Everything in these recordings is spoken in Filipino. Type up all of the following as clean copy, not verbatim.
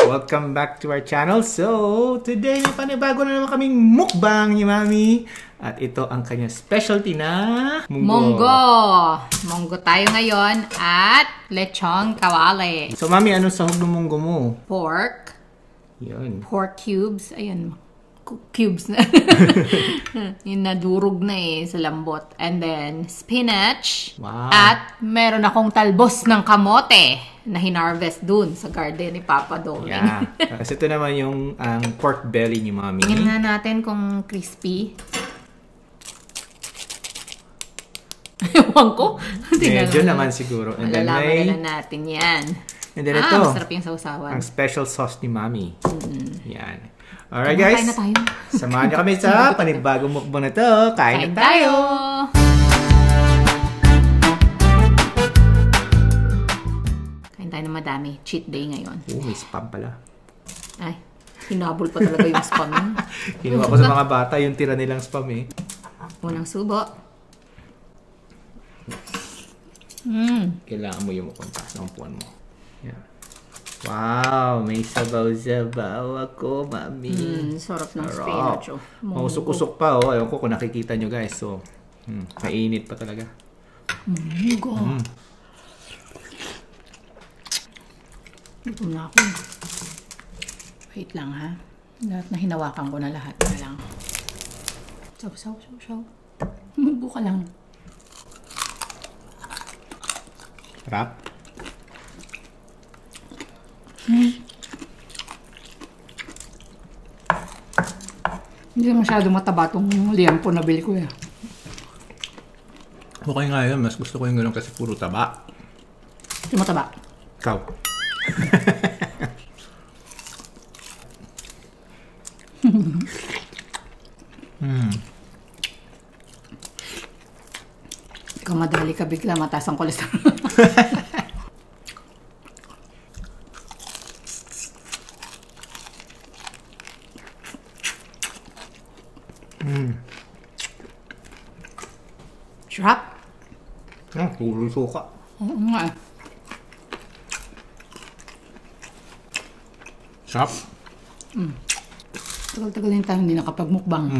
Welcome back to our channel. So, today may panibago na naman kaming mukbang ni Mami. At ito ang kanyang specialty na munggo tayo ngayon at lechon kawali. So, Mami, anong sahog ng munggo mo? Pork. Yun. Pork cubes. Ayan. Cubes na. Yung nadurog na sa lambot. And then, spinach. Wow. At meron akong talbos ng kamote na hinarvest dun sa garden ni Papa Doming. Yeah. Kasi ito naman yung pork belly ni Mami. Tingnan nga natin kung crispy. Ewan ko. Medyo naman siguro. And then malalaman na natin yan. And then ito. Masarap yung sausawan. Ang special sauce ni Mami. Yan. Alright Kain guys. na tayo. Samahan niyo kami sa panibagong mukbang na to. Kain na tayo. Kain tayo ng madami. Cheat day ngayon. May spam pala. Ay, hinabol pa talaga yung spam yun. Kinuha ko sa mga bata yung tira nilang spam eh. Unang subo. Kailangan mo yung mukuntas ng puwan mo. Yeah. Wow, may sabaw-sabaw ako, Mami. Sarap ng spinach. Mausok-usok pa, oh. Ayun ko kung nakikita nyo, guys. So, mainit pa talaga. Munggo. Gutom na ako. Wait lang, ha? Lahat na hinawakan ko na lahat. Na lang. Saw. Munggo ka lang. Sarap. Hindi masyado mataba itong liampo na bili ko eh. Okay nga yun. Mas gusto ko yung gano'n kasi puro taba. Hindi mataba. Ikaw. Ikaw madali ka bigla mataas ang kolesterol. Sarap. Puro suka. Oo nga. Sarap. Tagal-tagal din tayo hindi nakapagmukbang.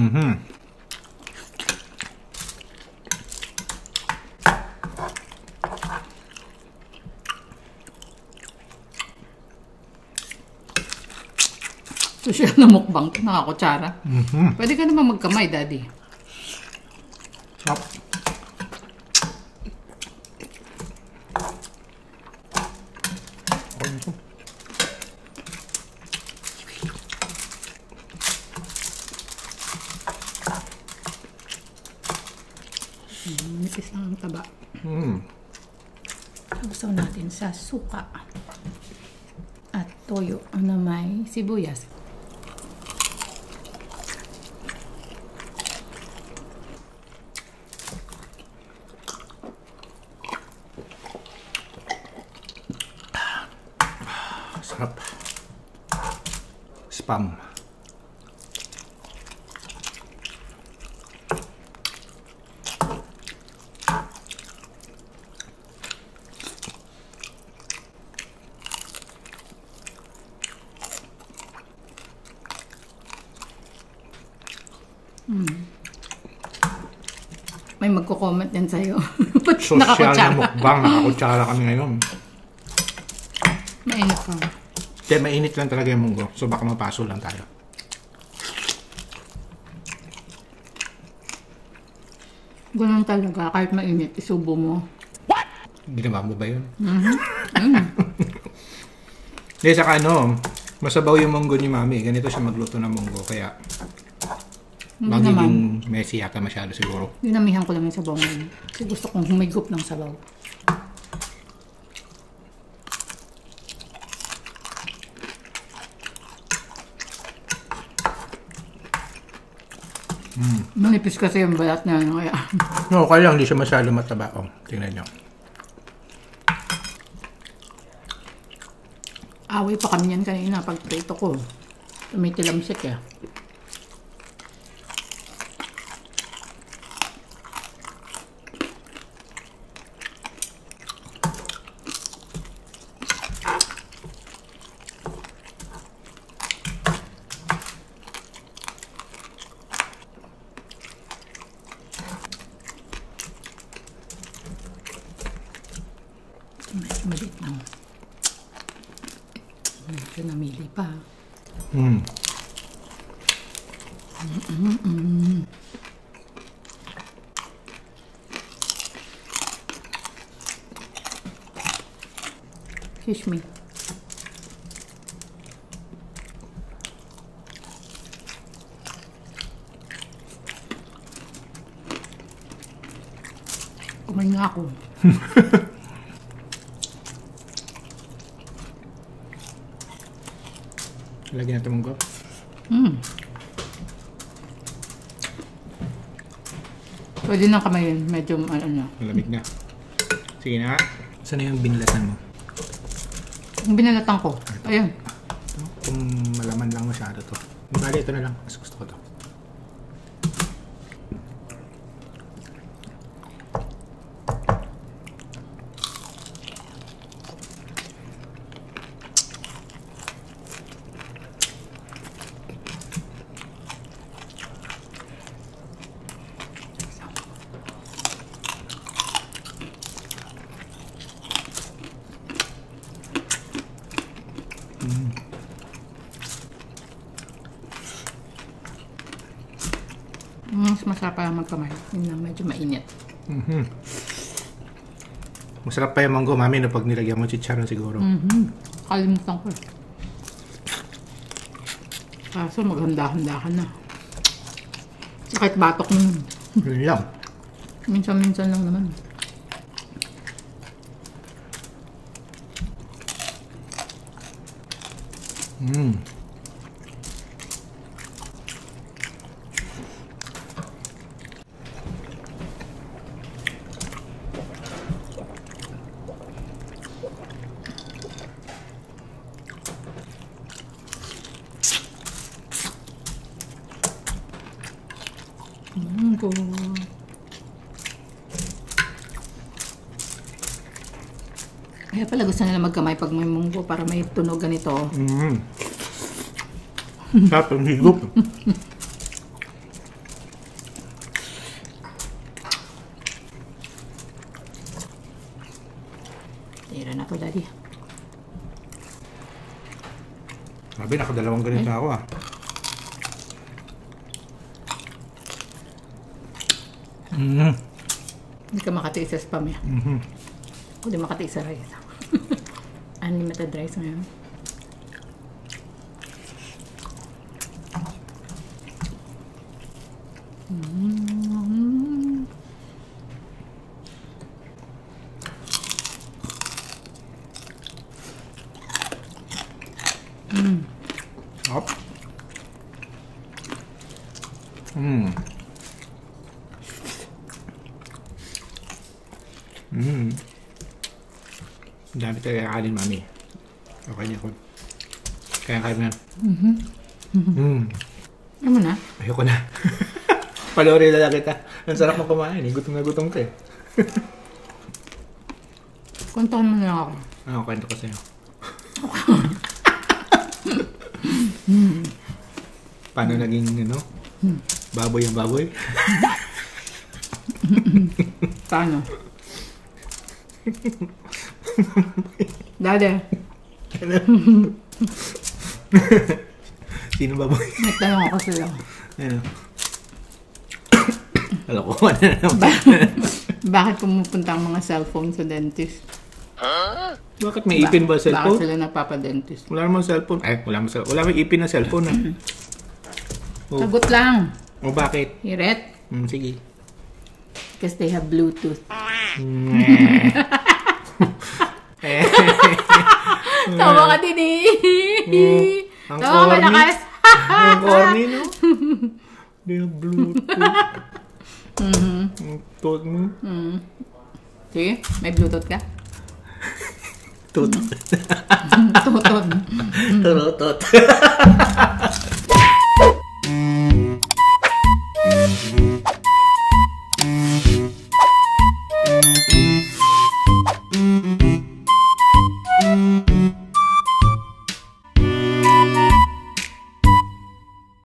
Social na mukbang. Nakakutsara. Pwede ka naman magkamay, Daddy. Sarap. Nipis lang ang taba. Sausaw natin sa suka at toyo na may sibuyas. Sarap. Spam. May magko-comment din sa'yo. Social na mukbang. Nakakutsara kami ngayon. Mainit pa. Kaya mainit lang talaga yung munggo. So baka mapaso lang tayo. Ganun talaga. Kahit mainit, isubo mo. What? Ginawa mo ba yun? Hindi, saka masabaw yung munggo ni Mami. Ganito siya magluto ng munggo. Kaya magiging messy yata masyado siguro. Dinamihan ko lang yung sabaw ngayon. Kasi gusto kong humigop ng sabaw. Manipis kasi yung balat niya. Kaya No, kaya lang hindi siya masyado mataba. Oh, tingnan nyo. away pa kami yan kanina pag prito ko. Tumitilamsik eh. Di pa. Excuse me. Kumain nga ako. Lagyan natin munggo. Pwede nang kamayin. Medyo ano. Malamig na. Sige na. Saan na yung binilatan mo? Yung binalatan ko. Ayun. Kung malaman lang masyado to. Bali, ito na lang. Mas gusto ko to. Mas masarap pa magkamay. Yun lang, medyo mainit. Masarap pa yung manggo, mami, no, pag nilagyan mo chicharon siguro. Kalimutan ko. Kaso maghanda-handa ka na. Kahit batok mo. Yun lang. Minsan-minsan lang naman. Munggo. Kaya pala gusto nila magkamay pag may munggo para may tunog ganito. Sarap ang higop. Tira na to, Daddy. Sabi, nakadalawang ganito ako ah. Hindi ka makatiis sa spam eh. Hindi makatiis sa rice. Unlimited rice ngayon. Hop. Dami tayo kakain, mami. Okay niya ko. Kaya kain na. Ano mo na? Ayoko na. Palori na lang kita. Ang sarap mo kumain eh. Gutom na gutom ka eh. Kuntahan mo na lang ako. Ano, kwento ko sa'yo. Paano naging, ano? Baboy ang baboy? Paano? Dada. Sino baboy? May tanong ako sa'yo. Ano? Alam ko, ano na naman. Bakit pumupunta ang mga cellphone sa dentist? Bakit may ipin ba sa Bakit cellphone? sila nagpapadentist? Wala namang cellphone. Ay, wala may ipin na cellphone ah. Oh. Sagot lang. O bakit? Hiret? Sige. Because they have Bluetooth. Tawa ka din eh. Ang Tawa ka corny. lakas. Ang corny, no? Hindi na Bluetooth. Ang tot mo. Sige, may Bluetooth ka? Tot. Tutod. Tot.